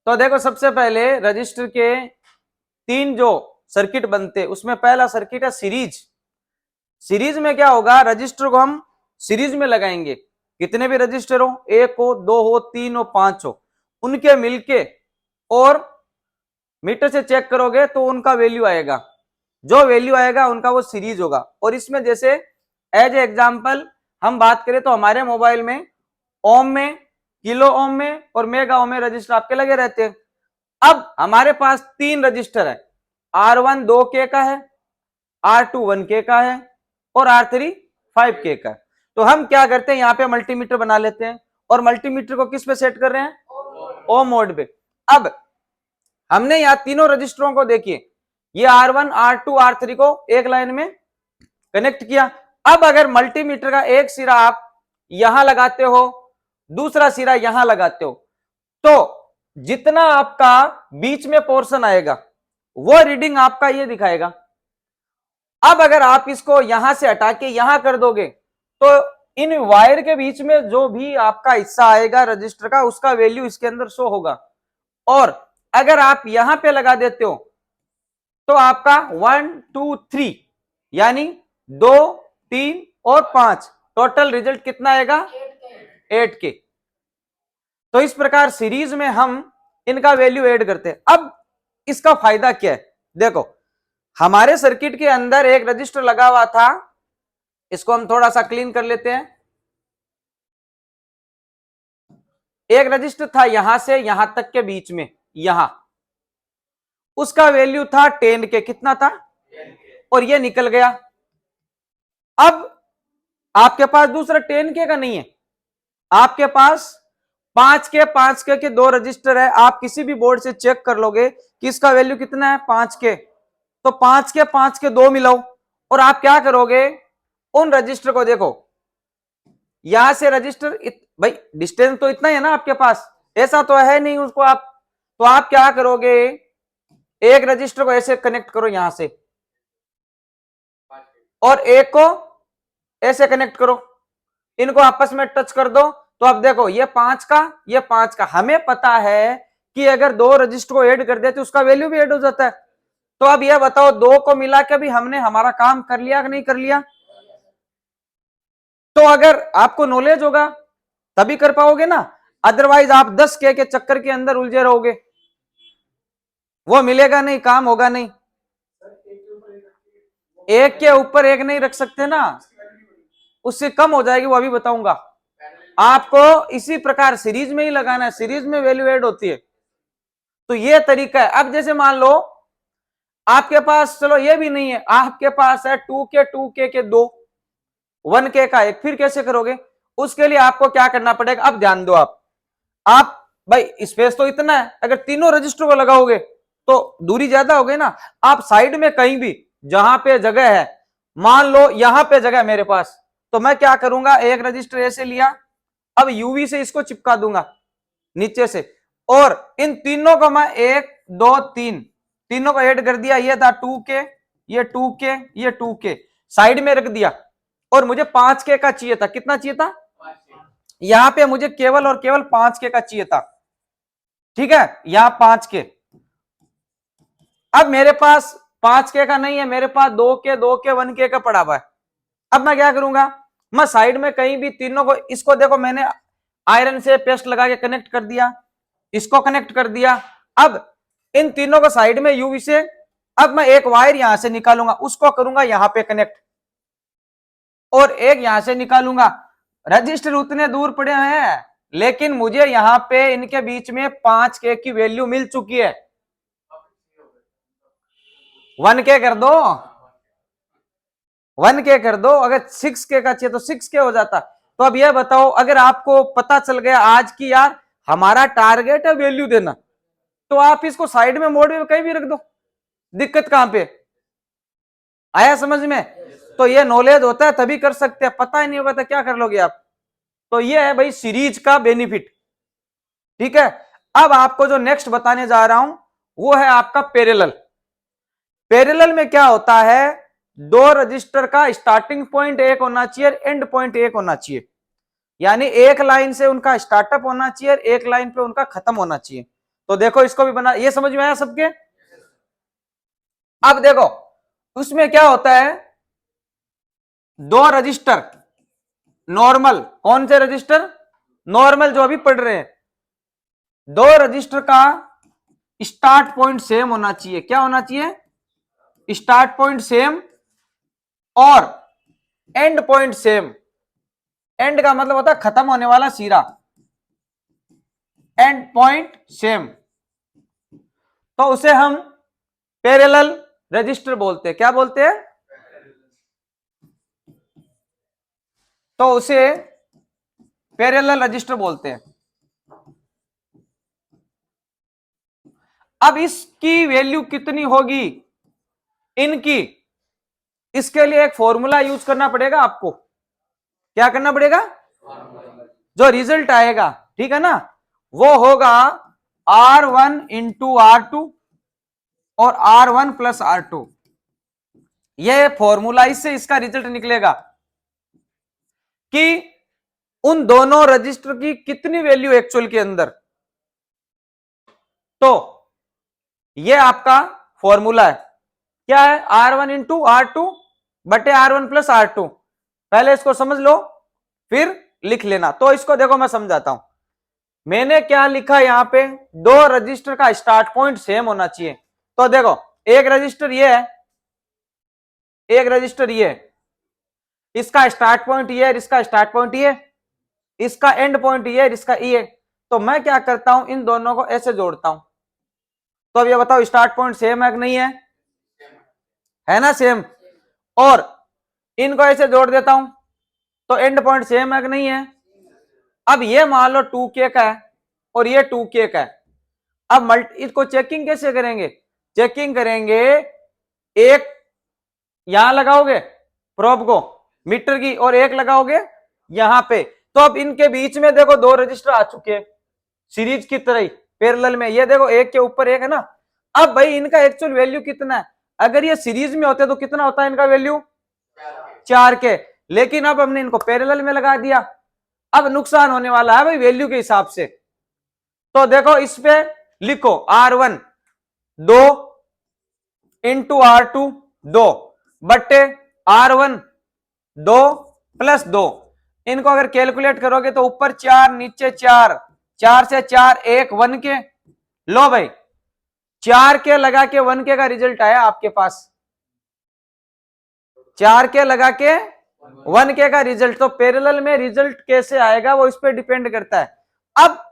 तो देखो सबसे पहले रजिस्टर के तीन जो सर्किट बनते हैं उसमें पहला सर्किट है सीरीज। सीरीज में क्या होगा, रजिस्टर को हम सीरीज में लगाएंगे, कितने भी रजिस्टर हो, एक हो, दो हो, तीन हो, पांच हो, उनके मिलके और मीटर से चेक करोगे तो उनका वैल्यू आएगा, जो वैल्यू आएगा उनका वो सीरीज होगा। और इसमें जैसे एज ए एग्जांपल हम बात करें तो हमारे मोबाइल में ओम में, किलो ओम में और मेगा ओम में रजिस्टर आपके लगे रहते हैं। अब हमारे पास तीन रजिस्टर है, R1 2K का है, R2 1K का है और R3 5K का है। तो हम क्या करते हैं, यहाँ पे मल्टीमीटर बना लेते हैं और मल्टीमीटर को किस पे सेट कर रहे हैं, ओम मोड पे। अब हमने यहाँ तीनों रजिस्टरों को देखिए, ये R1 R2 R3 को एक लाइन में कनेक्ट किया। अब अगर मल्टीमीटर का एक सिरा आप यहां लगाते हो, दूसरा सिरा यहां लगाते हो, तो जितना आपका बीच में पोर्शन आएगा वो रीडिंग आपका ये दिखाएगा। अब अगर आप इसको यहां से हटा के यहां कर दोगे तो इन वायर के बीच में जो भी आपका हिस्सा आएगा रजिस्टर का, उसका वैल्यू इसके अंदर शो होगा। और अगर आप यहां पे लगा देते हो तो आपका 1 2 3 यानी 2 3 और 5 टोटल रिजल्ट कितना आएगा, 8K। तो इस प्रकार सीरीज में हम इनका वैल्यू ऐड करते हैं। अब इसका फायदा क्या है, देखो हमारे सर्किट के अंदर एक रजिस्टर लगा हुआ था, इसको हम थोड़ा सा क्लीन कर लेते हैं। एक रजिस्टर था यहां से यहां तक के बीच में, यहां उसका वैल्यू था 10K, कितना था, और ये निकल गया। अब आपके पास दूसरा 10K का नहीं है, आपके पास 5K के दो रजिस्टर है। आप किसी भी बोर्ड से चेक कर लोगे कि इसका वैल्यू कितना है, 5K। तो 5K दो मिलाओ और आप क्या करोगे, उन रजिस्टर को देखो, यहां से रजिस्टर भाई डिस्टेंस तो इतना ही है ना आपके पास, ऐसा तो है नहीं उसको आप, तो आप क्या करोगे, एक रजिस्टर को ऐसे कनेक्ट करो यहां से और एक को ऐसे कनेक्ट करो, इनको आपस में टच कर दो। तो अब देखो ये 5 का, ये 5 का, हमें पता है कि अगर दो रजिस्टर को ऐड कर देते तो उसका वैल्यू भी ऐड हो जाता है। तो अब ये बताओ, दो को मिला के भी हमने हमारा काम कर लिया कि नहीं कर लिया। तो अगर आपको नॉलेज होगा तभी कर पाओगे ना, अदरवाइज आप 10K के चक्कर के अंदर उलझे रहोगे, वो मिलेगा नहीं, काम होगा नहीं। एक के ऊपर एक नहीं रख सकते ना, उससे कम हो जाएगी, वो अभी बताऊंगा आपको। इसी प्रकार सीरीज में ही लगाना है, सीरीज में वैल्यू ऐड होती है। तो ये तरीका है। अब जैसे मान लो आपके पास, चलो ये भी नहीं है, आपके पास है 2K के दो, 1K का एक, फिर कैसे करोगे, उसके लिए आपको क्या करना पड़ेगा। अब ध्यान दो, आप भाई स्पेस तो इतना है, अगर तीनों रजिस्टर को लगाओगे तो दूरी ज्यादा हो गई ना। आप साइड में कहीं भी जहां पे जगह है, मान लो यहां पे जगह है मेरे पास, तो मैं क्या करूंगा, एक रजिस्टर ऐसे लिया, अब यूवी से इसको चिपका दूंगा नीचे से, और इन तीनों को मैं 1 2 3 तीनों को ऐड कर दिया। ये था 2K, ये 2K, ये 2K साइड में रख दिया, और मुझे 5K का चाहिए था, कितना चाहिए था, यहां पे मुझे केवल और केवल 5K का चाहिए था, ठीक है, यहां 5K। अब मेरे पास 5K का नहीं है, मेरे पास 2K 1K का पड़ा हुआ है। अब मैं क्या करूंगा, मैं साइड में कहीं भी तीनों को, इसको देखो मैंने आयरन से पेस्ट लगा के कनेक्ट कर दिया, इसको कनेक्ट कर दिया। अब इन तीनों को साइड में यूवी से, अब मैं एक वायर यहां से निकालूंगा, उसको करूंगा यहां पे कनेक्ट, और एक यहां से निकालूंगा। रजिस्टर उतने दूर पड़े हैं, लेकिन मुझे यहां पे इनके बीच में 5K की वैल्यू मिल चुकी है। 1K कर दो, 1K कर दो, अगर 6K का चाहिए तो 6K हो जाता। तो अब यह बताओ, अगर आपको पता चल गया आज की यार हमारा टारगेट है वैल्यू देना, तो आप इसको साइड में मोड में कहीं भी रख दो, दिक्कत कहां पे आया समझ में। तो ये नॉलेज होता है तभी कर सकते हैं, पता ही नहीं होगा तो क्या कर लोगे आप। तो ये है भाई सीरीज का बेनिफिट, ठीक है। अब आपको जो नेक्स्ट बताने जा रहा हूं वो है आपका पैरेलल। पैरेलल में क्या होता है, दो रजिस्टर का स्टार्टिंग पॉइंट एक होना चाहिए, एंड पॉइंट एक होना चाहिए, यानी एक लाइन से उनका स्टार्टअप होना चाहिए, एक लाइन पे उनका खत्म होना चाहिए। तो देखो इसको भी बना, ये समझ में आया सबके? अब देखो उसमें क्या होता है, दो रजिस्टर नॉर्मल, कौन से रजिस्टर? नॉर्मल जो अभी पढ़ रहे हैं, दो रजिस्टर का स्टार्ट पॉइंट सेम होना चाहिए। क्या होना चाहिए? स्टार्ट पॉइंट सेम और एंड पॉइंट सेम। एंड का मतलब होता है खत्म होने वाला सिरा, एंड पॉइंट सेम, तो उसे हम पैरेलल रजिस्टर बोलते हैं। क्या बोलते हैं? तो उसे पैरेलल रजिस्टर बोलते हैं। अब इसकी वैल्यू कितनी होगी इनकी, इसके लिए एक फॉर्मूला यूज करना पड़ेगा आपको। क्या करना पड़ेगा? जो रिजल्ट आएगा, ठीक है ना, वो होगा R1 इंटू R2 और R1 प्लस R2। ये फॉर्मूला, इससे इसका रिजल्ट निकलेगा कि उन दोनों रजिस्टर की कितनी वैल्यू एक्चुअल के अंदर। तो ये आपका फॉर्मूला है। क्या है? R1 इंटू R2 बटे R1 प्लस R2। पहले इसको समझ लो फिर लिख लेना। तो इसको देखो मैं समझाता हूं। मैंने क्या लिखा यहां पे, दो रजिस्टर का स्टार्ट पॉइंट सेम होना चाहिए। तो देखो एक रजिस्टर ये है, एक रजिस्टर ये है, इसका स्टार्ट पॉइंट ये है, इसका स्टार्ट पॉइंट ये, इसका एंड पॉइंट ये है, इसका ये। तो मैं क्या करता हूं, इन दोनों को ऐसे जोड़ता हूं। तो अब ये बताओ स्टार्ट पॉइंट सेम है कि नहीं है? है ना सेम। और इनको ऐसे जोड़ देता हूं तो एंड पॉइंट सेम है कि नहीं है? अब ये मान लो 2k का है और ये 2k का है। अब इसको चेकिंग कैसे करेंगे? चेकिंग करेंगे, एक यहां लगाओगे प्रोब को मीटर की और एक लगाओगे यहां पे। तो अब इनके बीच में देखो दो रजिस्टर आ चुके हैं सीरीज की तरह ही पैरेलल में। ये देखो एक के ऊपर एक है ना। अब भाई इनका एक्चुअल वैल्यू कितना है? अगर ये सीरीज में होते तो कितना होता है इनका वैल्यू? 4k। लेकिन अब हमने इनको पैरेलल में लगा दिया। अब नुकसान होने वाला है भाई वैल्यू के हिसाब से। तो देखो इस पे लिखो R1 2 इंटू R2 2 बट्टे R1 2 प्लस 2। इनको अगर कैलकुलेट करोगे तो ऊपर 4 नीचे 4, 4 से 4 1 1 के। लो भाई 4k लगा के 1k का रिजल्ट आया आपके पास। 4k लगा के 1k का रिजल्ट। तो पैरेलल में रिजल्ट कैसे आएगा वो इस पे डिपेंड करता है। अब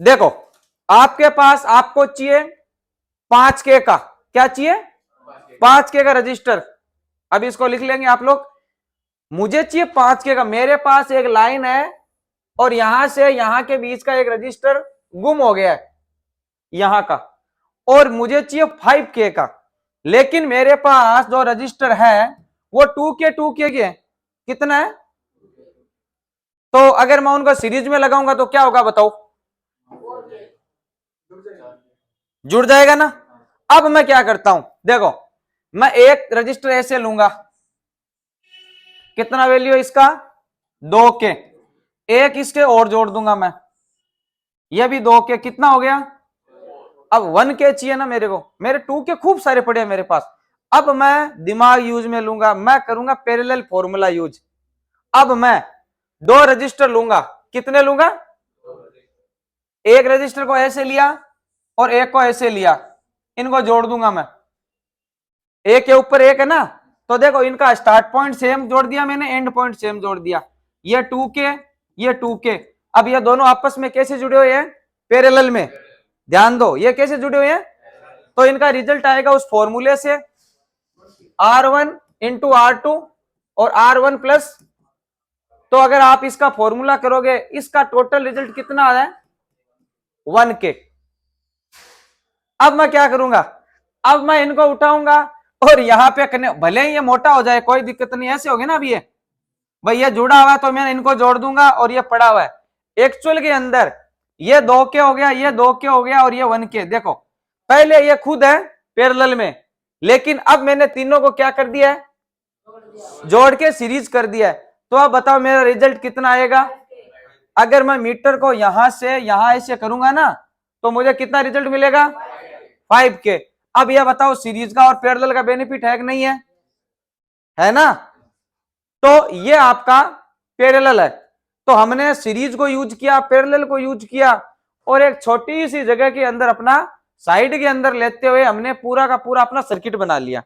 देखो आपके पास, आपको चाहिए 5k का, क्या चाहिए? 5k का रजिस्टर। अब इसको लिख लेंगे आप लोग। मुझे चाहिए 5k का, मेरे पास एक लाइन है और यहां से यहां के बीच का एक रजिस्टर गुम हो गया है यहां का, और मुझे चाहिए 5k का। लेकिन मेरे पास जो रजिस्टर है वो 2k के कितना है? तो अगर मैं उनको सीरीज में लगाऊंगा तो क्या होगा बताओ? जुड़ जाएगा ना। अब मैं क्या करता हूं, देखो मैं एक रजिस्टर ऐसे लूंगा, कितना वैल्यू है इसका? 2k। एक इसके और जोड़ दूंगा मैं, यह भी 2k, कितना हो गया? अब 1k चाहिए ना मेरे को, मेरे 2k खूब सारे पड़े हैं मेरे पास। अब मैं दिमाग यूज में लूंगा, मैं करूंगा पैरेलल फॉर्मूला यूज। अब मैं दो रजिस्टर लूंगा, कितने लूंगा? एक रजिस्टर को ऐसे लिया और एक को ऐसे लिया, इनको जोड़ दूंगा मैं, एक के ऊपर एक है ना। तो देखो इनका स्टार्ट पॉइंट सेम जोड़ दिया मैंने, एंड पॉइंट सेम जोड़ दिया। ये 2k, ये 2k। अब ये दोनों आपस में कैसे जुड़े हुए हैं? पैरेलल में। ध्यान दो ये कैसे जुड़े हुए हैं। तो इनका रिजल्ट आएगा उस फॉर्मूले से, R1 इंटू R2 और R1 प्लस। तो अगर आप इसका फॉर्मूला करोगे, इसका टोटल रिजल्ट कितना आ रहा है? 1k। अब मैं क्या करूंगा, अब मैं इनको उठाऊंगा और यहां पे करने, भले ही ये मोटा हो जाए कोई दिक्कत नहीं, ऐसे होगी ना। अब ये भाई ये जुड़ा हुआ है तो मैं इनको जोड़ दूंगा और ये पड़ा हुआ है। एक्चुअल के अंदर ये 2k हो गया, ये 2k हो गया और ये 1k। देखो पहले ये खुद है पैरेलल में, लेकिन अब मैंने तीनों को क्या कर दिया है? जोड़ के सीरीज कर दिया है। तो अब बताओ मेरा रिजल्ट कितना आएगा? अगर मैं मीटर को यहां से यहां ऐसे करूंगा ना तो मुझे कितना रिजल्ट मिलेगा 5K। अब यह बताओ सीरीज का और पैरेलल का बेनिफिट है कि नहीं है ना। तो ये आपका पैरेलल है, तो हमने सीरीज को यूज किया, पैरेलल को यूज किया, और एक छोटी सी जगह के अंदर अपना साइड के अंदर लेते हुए हमने पूरा का पूरा अपना सर्किट बना लिया।